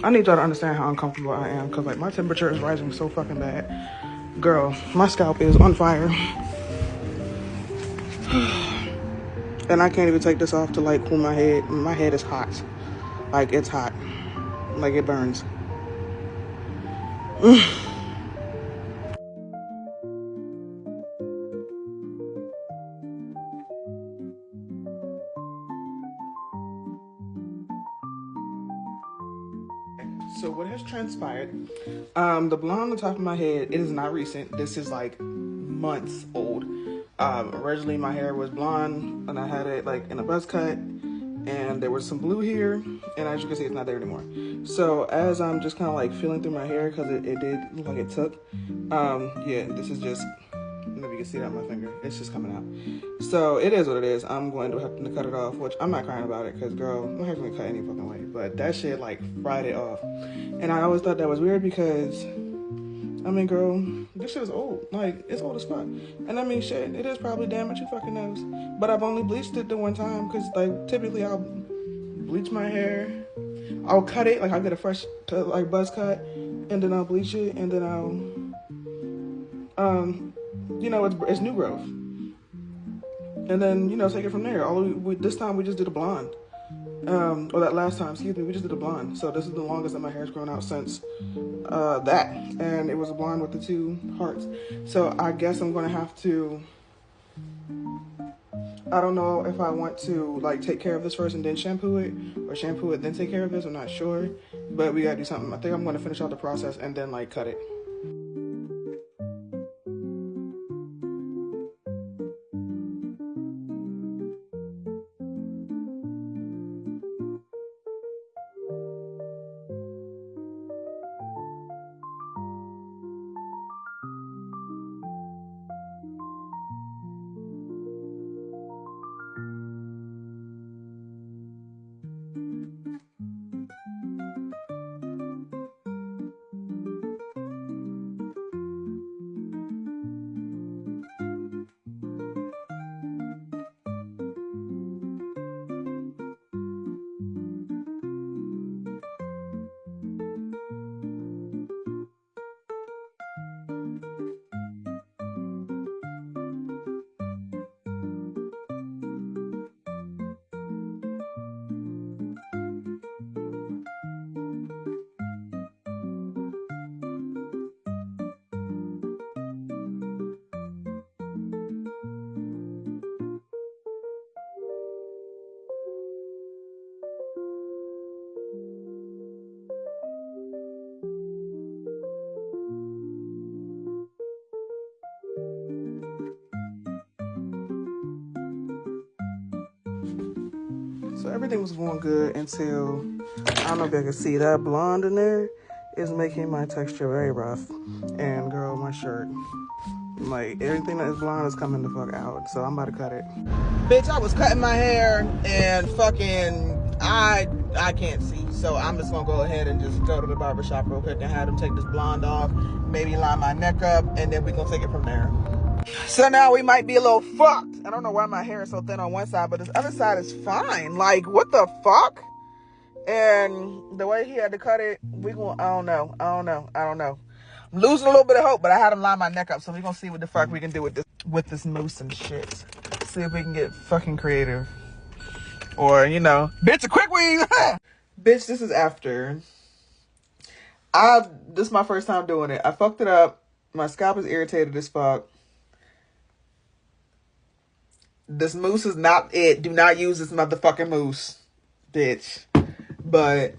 I need y'all to understand how uncomfortable I am, because like my temperature is rising so fucking bad. Girl, my scalp is on fire. And I can't even take this off to like cool my head. My head is hot. Like it's hot. Like it burns. So what has transpired? The blonde on the top of my head, it is not recent. This is like months old. Originally my hair was blonde and I had it like in a buzz cut, and there was some blue here, and as you can see it's not there anymore. So as I'm just kind of like feeling through my hair, because it did look like it took, yeah, this is just, I don't know if you can see that on my finger, it's just coming out. So it is what it is. I'm going to have to cut it off, which I'm not crying about it, because girl, my hair's gonna cut any fucking way, but that shit like fried it off. And I always thought that was weird because, I mean, girl, this shit is old. Like, it's old as fuck. And I mean, shit, it is probably damaged, who fucking knows. But I've only bleached it the one time, because, like, typically I'll bleach my hair. I'll cut it, like, I'll get a fresh, like, buzz cut, and then I'll bleach it, and then I'll, you know, it's new growth. And then, you know, take it from there. This time we just did a blonde. Or that last time, excuse me, we just did a blonde. So this is the longest that my hair's grown out since that. And it was a blonde with the 2 hearts. So I guess I'm gonna have to, I don't know if I want to like take care of this first and then shampoo it, or shampoo it then take care of this, I'm not sure. But we gotta do something. I think I'm gonna finish out the process and then like cut it. So everything was going good until, I don't know if you can see that blonde in there is making my texture very rough. And girl, my shirt, like everything that is blonde is coming the fuck out. So I'm about to cut it. Bitch, I was cutting my hair and fucking, I can't see. So I'm just gonna go ahead and just go to the barbershop real quick and have them take this blonde off, maybe line my neck up, and then we gonna take it from there. So now we might be a little fucked. I don't know why my hair is so thin on one side, but this other side is fine. Like, what the fuck? And the way he had to cut it, I don't know. I'm losing a little bit of hope, but I had him line my neck up, so we're gonna see what the fuck we can do with this mousse and shit. See if we can get fucking creative. Or, you know, bitch, a quick weave. Bitch, this is after. This is my first time doing it. I fucked it up. My scalp is irritated as fuck. This mousse is not it. Do not use this motherfucking mousse, bitch. But